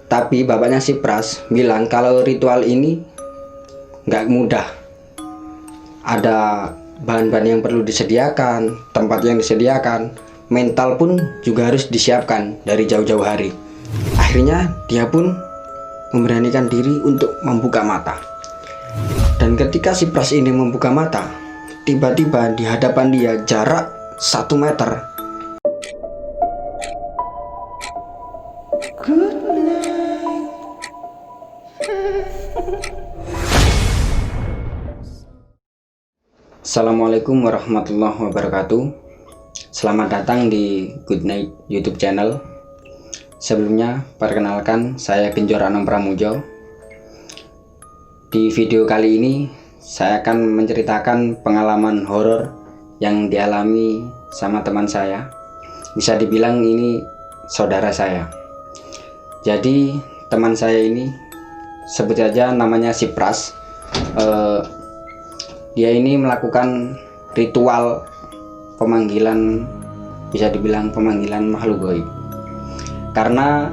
Tapi bapaknya si Pras bilang kalau ritual ini nggak mudah. Ada bahan-bahan yang perlu disediakan, tempat yang disediakan, mental pun juga harus disiapkan dari jauh-jauh hari. Akhirnya dia pun memberanikan diri untuk membuka mata. Dan ketika si Pras ini membuka mata, tiba-tiba di hadapan dia jarak 1 meter. Assalamualaikum warahmatullahi wabarakatuh. Selamat datang di Good Night YouTube channel. Sebelumnya, perkenalkan saya Genjor Anom Pramujo. Di video kali ini, saya akan menceritakan pengalaman horor yang dialami sama teman saya. Bisa dibilang ini saudara saya. Jadi, teman saya ini, sebut saja namanya si Pras. Dia ini melakukan ritual pemanggilan, bisa dibilang pemanggilan makhluk gaib, karena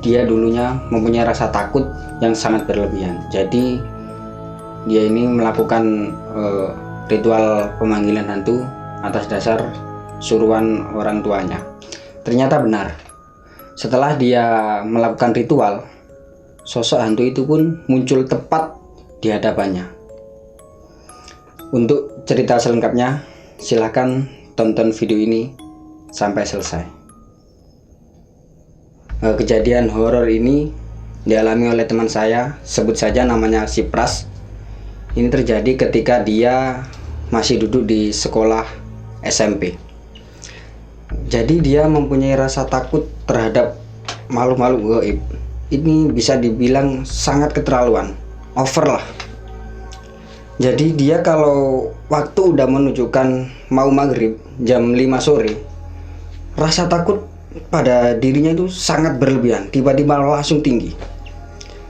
dia dulunya mempunyai rasa takut yang sangat berlebihan. Jadi dia ini melakukan ritual pemanggilan hantu atas dasar suruhan orang tuanya. Ternyata benar, setelah dia melakukan ritual, sosok hantu itu pun muncul tepat di hadapannya. Untuk cerita selengkapnya, silahkan tonton video ini sampai selesai. Kejadian horor ini dialami oleh teman saya, sebut saja namanya si Pras. Ini terjadi ketika dia masih duduk di sekolah SMP. Jadi dia mempunyai rasa takut terhadap makhluk-makhluk gaib. Ini bisa dibilang sangat keterlaluan, over lah. Jadi dia kalau waktu udah menunjukkan mau maghrib jam 5 sore, rasa takut pada dirinya itu sangat berlebihan, tiba-tiba langsung tinggi.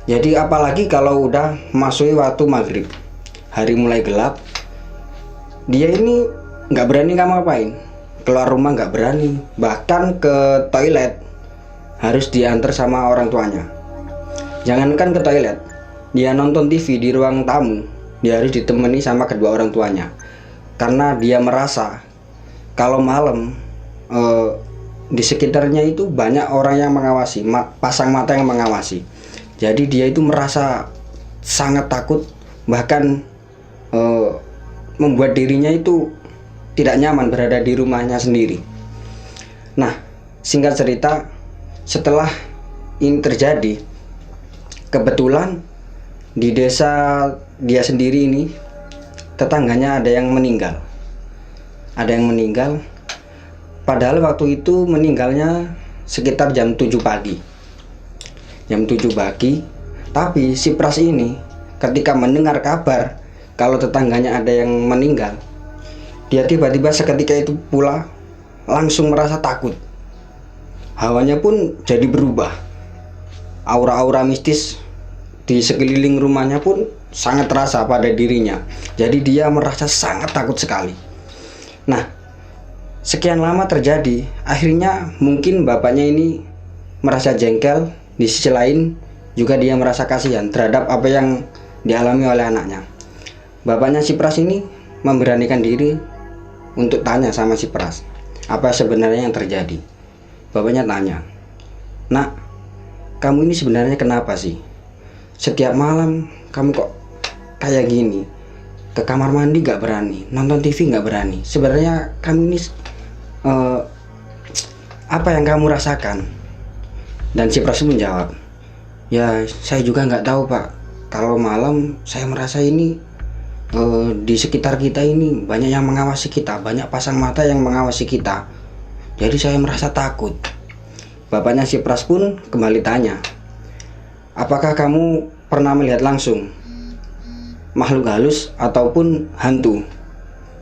Jadi apalagi kalau udah masuk waktu maghrib, hari mulai gelap, dia ini nggak berani ngapain, keluar rumah nggak berani, bahkan ke toilet harus diantar sama orang tuanya. Jangankan ke toilet, dia nonton TV di ruang tamu, dia harus ditemani sama kedua orang tuanya, karena dia merasa kalau malam di sekitarnya itu banyak orang yang mengawasi, pasang mata yang mengawasi. Jadi dia itu merasa sangat takut, bahkan membuat dirinya itu tidak nyaman berada di rumahnya sendiri. Nah, singkat cerita, setelah ini terjadi, kebetulan di desa dia sendiri ini, tetangganya ada yang meninggal. Padahal waktu itu meninggalnya sekitar jam 7 pagi. Tapi si Pras ini ketika mendengar kabar kalau tetangganya ada yang meninggal, dia tiba-tiba seketika itu pula langsung merasa takut. Hawanya pun jadi berubah. Aura-aura mistis di sekeliling rumahnya pun sangat terasa pada dirinya. Jadi dia merasa sangat takut sekali. Nah, sekian lama terjadi, akhirnya mungkin bapaknya ini merasa jengkel. Di sisi lain juga dia merasa kasihan terhadap apa yang dialami oleh anaknya. Bapaknya si Pras ini memberanikan diri untuk tanya sama si Pras, apa sebenarnya yang terjadi. Bapaknya tanya, "Nak, kamu ini sebenarnya kenapa sih? Setiap malam kamu kok kayak gini, ke kamar mandi gak berani, nonton TV gak berani. Sebenarnya kamu ini apa yang kamu rasakan?" Dan si Pras menjawab, "Ya saya juga nggak tahu Pak, kalau malam saya merasa ini di sekitar kita ini banyak yang mengawasi kita, banyak pasang mata yang mengawasi kita. Jadi saya merasa takut." Bapaknya si Pras pun kembali tanya, "Apakah kamu pernah melihat langsung makhluk halus ataupun hantu?"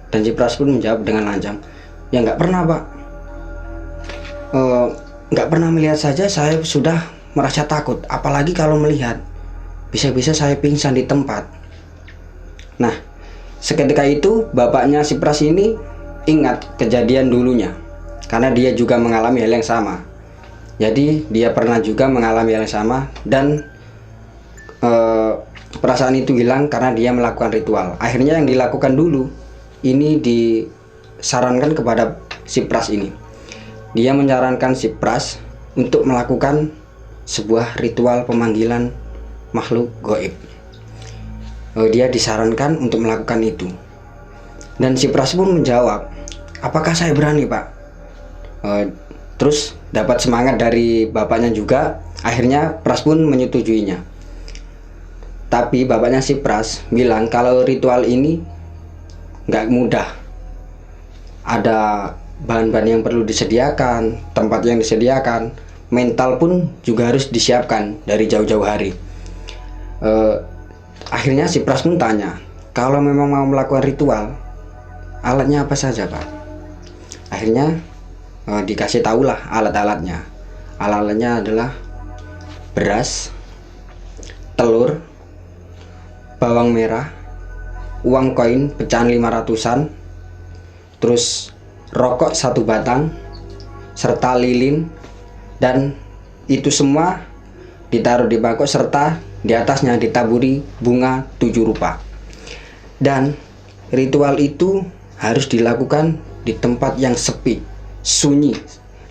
Dan si Pras pun menjawab dengan lancar, "Ya nggak pernah Pak. Nggak pernah melihat saja saya sudah merasa takut, apalagi kalau melihat, bisa-bisa saya pingsan di tempat." Nah, seketika itu bapaknya si Pras ini ingat kejadian dulunya, karena dia juga mengalami hal yang sama. Jadi dia pernah juga mengalami hal yang sama, dan perasaan itu hilang karena dia melakukan ritual. Akhirnya yang dilakukan dulu ini disarankan kepada si Pras ini. Dia menyarankan si Pras untuk melakukan sebuah ritual pemanggilan makhluk gaib. Dia disarankan untuk melakukan itu. Dan si Pras pun menjawab, apakah saya berani, Pak? Terus dapat semangat dari bapaknya juga. Akhirnya Pras pun menyetujuinya. Tapi bapaknya si Pras bilang kalau ritual ini nggak mudah. Ada bahan-bahan yang perlu disediakan, tempat yang disediakan, mental pun juga harus disiapkan dari jauh-jauh hari. Akhirnya si Pras pun tanya, kalau memang mau melakukan ritual, alatnya apa saja, Pak? Akhirnya dikasih tahulah alat-alatnya. Alat-alatnya adalah beras, telur, bawang merah, uang koin pecahan 500-an, terus rokok 1 batang, serta lilin, dan itu semua ditaruh di bangkok serta di atasnya ditaburi bunga 7 rupa. Dan ritual itu harus dilakukan di tempat yang sepi, sunyi,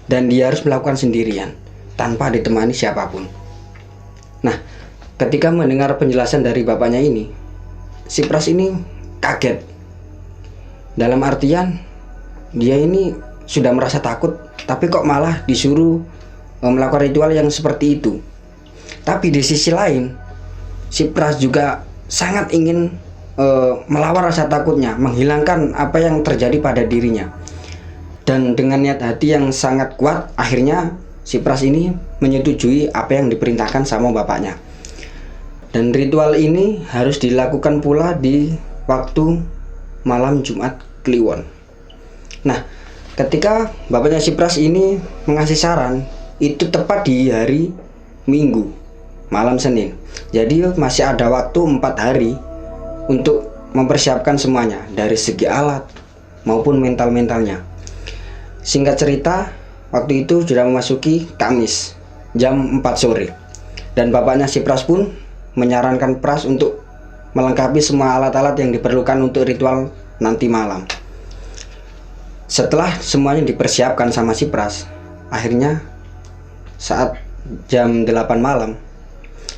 dan dia harus melakukan sendirian tanpa ditemani siapapun. Nah, ketika mendengar penjelasan dari bapaknya ini, si Pras ini kaget. Dalam artian dia ini sudah merasa takut, tapi kok malah disuruh melakukan ritual yang seperti itu. Tapi di sisi lain, si Pras juga sangat ingin melawan rasa takutnya, menghilangkan apa yang terjadi pada dirinya. Dan dengan niat hati yang sangat kuat, akhirnya si Pras ini menyetujui apa yang diperintahkan sama bapaknya. Dan ritual ini harus dilakukan pula di waktu malam Jumat Kliwon. Nah, ketika bapaknya si Pras ini mengasih saran, itu tepat di hari Minggu, malam Senin. Jadi masih ada waktu 4 hari untuk mempersiapkan semuanya, dari segi alat maupun mental-mentalnya. Singkat cerita, waktu itu sudah memasuki Kamis, jam 4 sore. Dan bapaknya si Pras pun menyarankan Pras untuk melengkapi semua alat-alat yang diperlukan untuk ritual nanti malam. Setelah semuanya dipersiapkan sama si Pras, akhirnya saat jam 8 malam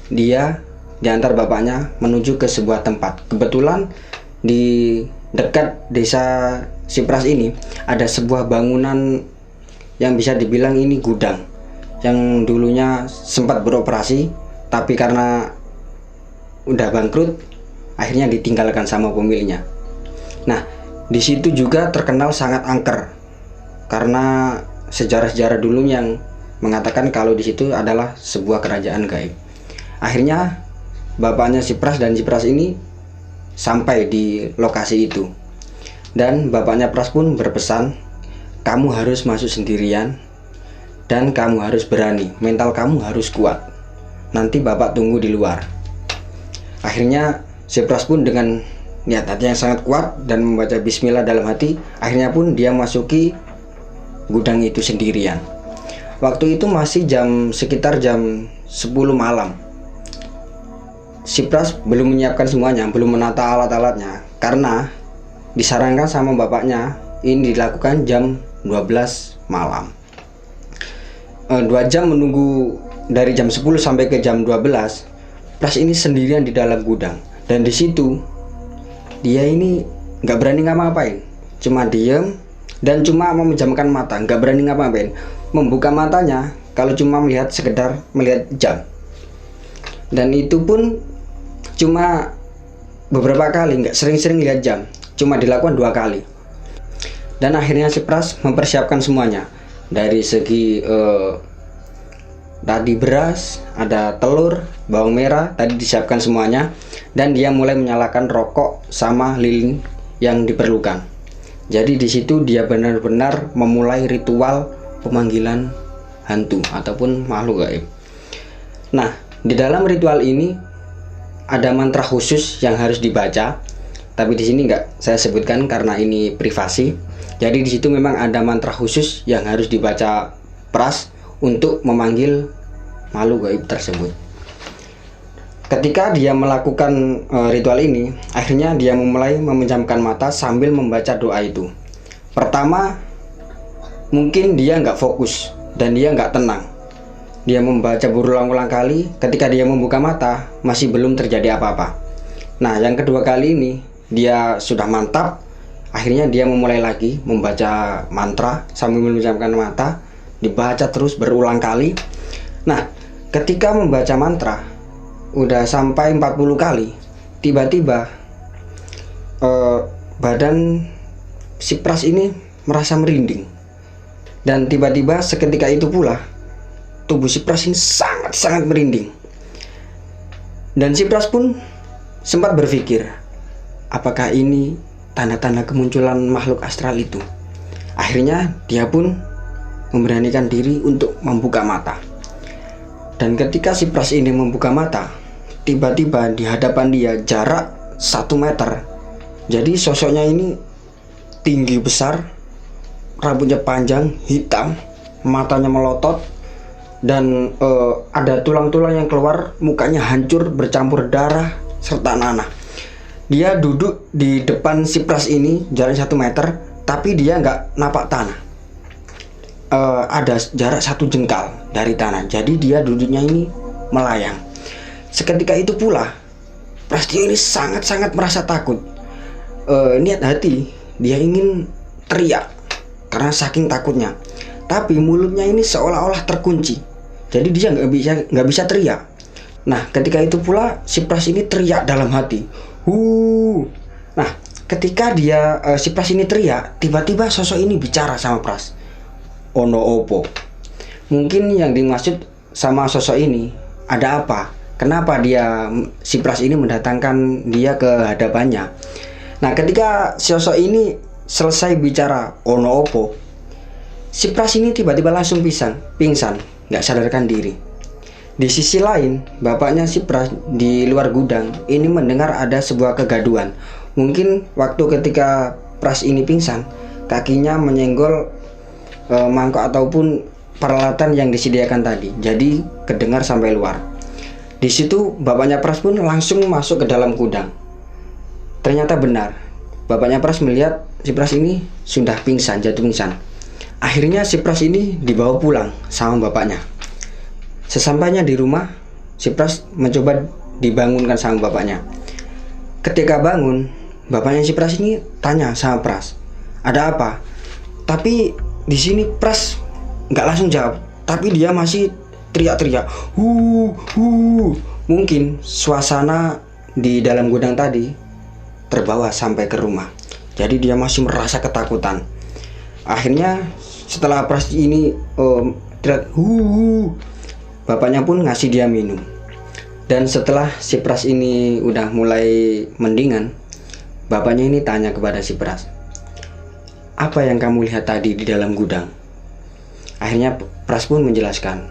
dia diantar bapaknya menuju ke sebuah tempat. Kebetulan di dekat desa si Pras ini ada sebuah bangunan yang bisa dibilang ini gudang, yang dulunya sempat beroperasi, tapi karena udah bangkrut akhirnya ditinggalkan sama pemiliknya. Nah, di situ juga terkenal sangat angker karena sejarah-sejarah dulu yang mengatakan kalau di situ adalah sebuah kerajaan gaib. Akhirnya bapaknya si Pras dan si Pras ini sampai di lokasi itu, dan bapaknya Pras pun berpesan, kamu harus masuk sendirian dan kamu harus berani, mental kamu harus kuat, nanti bapak tunggu di luar. Akhirnya si Pras pun dengan niat hati yang sangat kuat dan membaca bismillah dalam hati, akhirnya pun dia masuki gudang itu sendirian. Waktu itu masih sekitar jam 10 malam. Si Pras belum menyiapkan semuanya, belum menata alat-alatnya, karena disarankan sama bapaknya ini dilakukan jam 12 malam. 2 jam menunggu dari jam 10 sampai ke jam 12. Pras ini sendirian di dalam gudang, dan di situ dia ini nggak berani ngapa-ngapain, cuma diem dan cuma memejamkan mata, nggak berani ngapa-ngapain. Membuka matanya kalau cuma sekedar melihat jam, dan itu pun cuma beberapa kali, nggak sering-sering lihat jam, cuma dilakukan 2 kali. Dan akhirnya si Pras mempersiapkan semuanya, dari segi tadi beras, ada telur, bawang merah, tadi disiapkan semuanya, dan dia mulai menyalakan rokok sama lilin yang diperlukan. Jadi di situ dia benar-benar memulai ritual pemanggilan hantu ataupun makhluk gaib. Nah, di dalam ritual ini ada mantra khusus yang harus dibaca, tapi di sini nggak saya sebutkan karena ini privasi. Jadi di situ memang ada mantra khusus yang harus dibaca Pras untuk memanggil makhluk gaib tersebut. Ketika dia melakukan ritual ini, akhirnya dia mulai memejamkan mata sambil membaca doa itu. Pertama, mungkin dia nggak fokus dan dia nggak tenang. Dia membaca berulang-ulang kali. Ketika dia membuka mata, masih belum terjadi apa-apa. Nah, yang kedua kali ini dia sudah mantap. Akhirnya dia memulai lagi membaca mantra sambil memejamkan mata, dibaca terus berulang kali. Nah, ketika membaca mantra udah sampai 40 kali, tiba-tiba badan si Pras ini merasa merinding. Dan tiba-tiba seketika itu pula tubuh si Pras ini sangat-sangat merinding. Dan si Pras pun sempat berpikir, apakah ini tanda-tanda kemunculan makhluk astral itu? Akhirnya dia pun memberanikan diri untuk membuka mata. Dan ketika si Pras ini membuka mata, tiba-tiba di hadapan dia jarak 1 meter. Jadi sosoknya ini tinggi besar, rambutnya panjang, hitam, matanya melotot, dan ada tulang-tulang yang keluar, mukanya hancur bercampur darah serta nanah. Dia duduk di depan si Pras ini jarak 1 meter, tapi dia nggak napak tanah. Ada jarak 1 jengkal dari tanah, jadi dia duduknya ini melayang. Seketika itu pula Prasetyo ini sangat-sangat merasa takut. Niat hati dia ingin teriak karena saking takutnya, tapi mulutnya ini seolah-olah terkunci, jadi dia nggak bisa teriak. Nah, ketika itu pula si Pras ini teriak dalam hati, Nah, ketika si Pras ini teriak, tiba-tiba sosok ini bicara sama Pras. Ono opo? Mungkin yang dimaksud sama sosok ini, ada apa? Kenapa si Pras ini mendatangkan dia ke hadapannya? Nah, ketika sosok ini selesai bicara ono opo, si Pras ini tiba-tiba langsung pingsan, nggak sadarkan diri. Di sisi lain, bapaknya si Pras di luar gudang ini mendengar ada sebuah kegaduhan. Mungkin waktu ketika Pras ini pingsan, kakinya menyenggol mangkok ataupun peralatan yang disediakan tadi, jadi kedengar sampai luar. Di situ bapaknya Pras pun langsung masuk ke dalam gudang. Ternyata benar, bapaknya Pras melihat si Pras ini sudah jatuh pingsan. Akhirnya si Pras ini dibawa pulang sama bapaknya. Sesampainya di rumah, si Pras mencoba dibangunkan sama bapaknya. Ketika bangun, bapaknya si Pras ini tanya sama Pras, ada apa? Tapi di sini Pras nggak langsung jawab, tapi dia masih teriak-teriak, Mungkin suasana di dalam gudang tadi terbawa sampai ke rumah, jadi dia masih merasa ketakutan. Akhirnya setelah Pras ini teriak, bapaknya pun ngasih dia minum. Dan setelah si Pras ini udah mulai mendingan, bapaknya ini tanya kepada si Pras, apa yang kamu lihat tadi di dalam gudang? Akhirnya Pras pun menjelaskan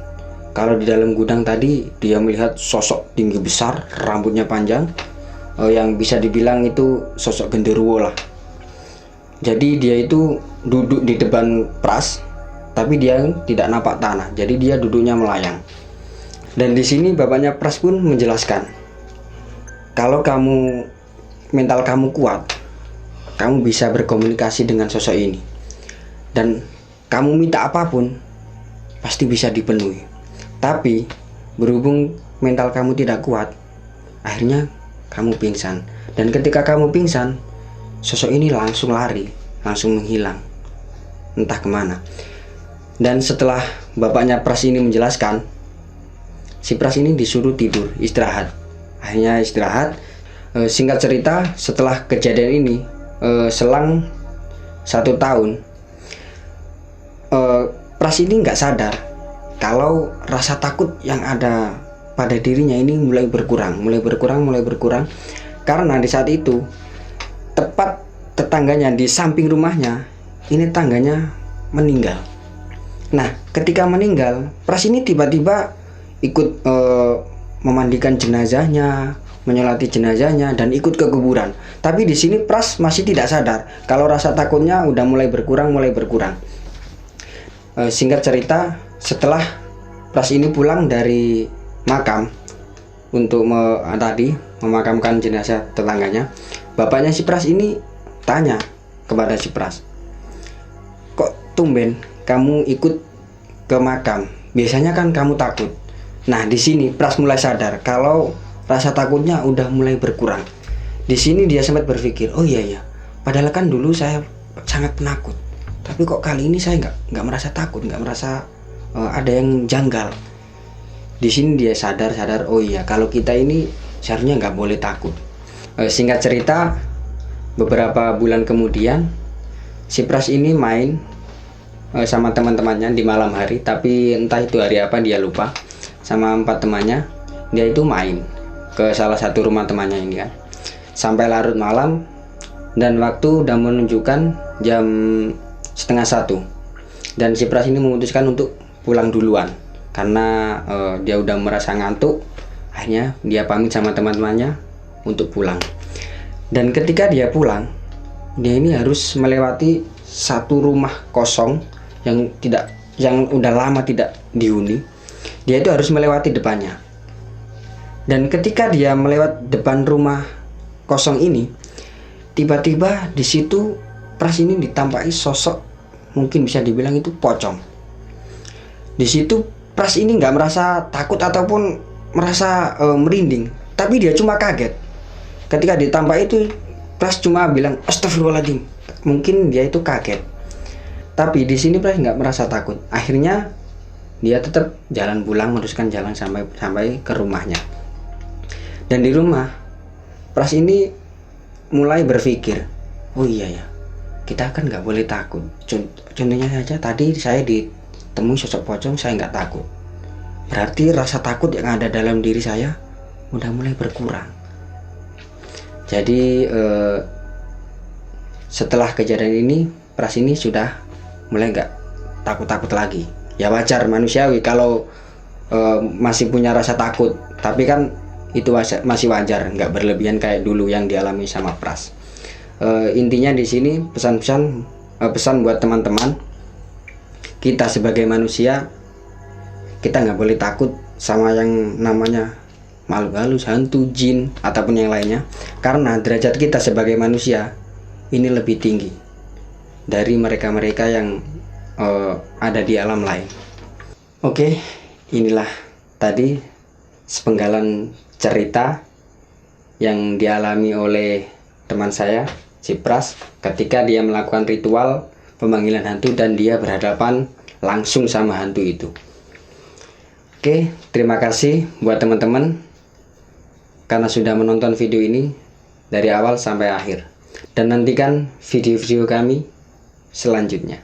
kalau di dalam gudang tadi dia melihat sosok tinggi besar, rambutnya panjang, yang bisa dibilang itu sosok genderuwo lah. Jadi dia itu duduk di depan Pras, tapi dia tidak napak tanah, jadi dia duduknya melayang. Dan di sini bapaknya Pras pun menjelaskan, kalau mental kamu kuat, kamu bisa berkomunikasi dengan sosok ini, dan kamu minta apapun pasti bisa dipenuhi. Tapi berhubung mental kamu tidak kuat, akhirnya kamu pingsan. Dan ketika kamu pingsan, sosok ini langsung lari, langsung menghilang, entah kemana. Dan setelah bapaknya Pras ini menjelaskan, si Pras ini disuruh tidur, istirahat. Akhirnya istirahat. Singkat cerita, setelah kejadian ini, selang 1 tahun, Pras ini nggak sadar kalau rasa takut yang ada pada dirinya ini mulai berkurang, karena di saat itu tepat tetangganya di samping rumahnya ini tangganya meninggal. Nah, ketika meninggal, Pras ini tiba-tiba ikut memandikan jenazahnya, menyolati jenazahnya, dan ikut ke kuburan. Tapi di sini Pras masih tidak sadar kalau rasa takutnya udah mulai berkurang. Singkat cerita, Setelah Pras ini pulang dari makam untuk memakamkan jenazah tetangganya, bapaknya si Pras ini tanya kepada si Pras, kok tumben kamu ikut ke makam? Biasanya kan kamu takut. Nah, di sini Pras mulai sadar kalau rasa takutnya udah mulai berkurang. Di sini dia sempat berpikir, oh iya ya, padahal kan dulu saya sangat penakut, tapi kok kali ini saya nggak merasa takut, nggak merasa ada yang janggal. Di sini dia sadar, oh iya, kalau kita ini seharusnya nggak boleh takut. Singkat cerita, beberapa bulan kemudian si Pras ini main sama teman-temannya di malam hari, tapi entah itu hari apa dia lupa. Sama 4 temannya dia itu main ke salah satu rumah temannya ini kan, sampai larut malam, dan waktu udah menunjukkan jam 12:30, dan si Pras ini memutuskan untuk pulang duluan karena dia udah merasa ngantuk. Akhirnya dia pamit sama teman-temannya untuk pulang. Dan ketika dia pulang, dia ini harus melewati satu rumah kosong yang udah lama tidak dihuni. Dia itu harus melewati depannya. Dan ketika dia melewati depan rumah kosong ini, tiba-tiba di situ Pras ini ditampaki sosok, mungkin bisa dibilang itu pocong. Di situ Pras ini nggak merasa takut ataupun merasa merinding, tapi dia cuma kaget. Ketika ditampak itu, Pras cuma bilang astagfirullahaladzim. Mungkin dia itu kaget, tapi di sini Pras nggak merasa takut. Akhirnya dia tetap jalan pulang, meneruskan jalan sampai ke rumahnya. Dan di rumah, Pras ini mulai berpikir, oh iya ya, kita kan nggak boleh takut. Contohnya saja tadi saya ditemui sosok pocong, saya nggak takut. Berarti rasa takut yang ada dalam diri saya udah mulai berkurang. Jadi setelah kejadian ini, Pras ini sudah mulai nggak takut-takut lagi. Ya wajar, manusiawi kalau masih punya rasa takut, tapi kan itu masih wajar, nggak berlebihan kayak dulu yang dialami sama Pras. Intinya di sini pesan buat teman-teman, kita sebagai manusia, kita nggak boleh takut sama yang namanya makhluk halus, hantu, jin, ataupun yang lainnya, karena derajat kita sebagai manusia ini lebih tinggi dari mereka-mereka yang ada di alam lain. Oke, inilah tadi sepenggalan cerita yang dialami oleh teman saya, si Pras, ketika dia melakukan ritual pemanggilan hantu dan dia berhadapan langsung sama hantu itu. Oke, terima kasih buat teman-teman karena sudah menonton video ini dari awal sampai akhir, dan nantikan video-video kami selanjutnya.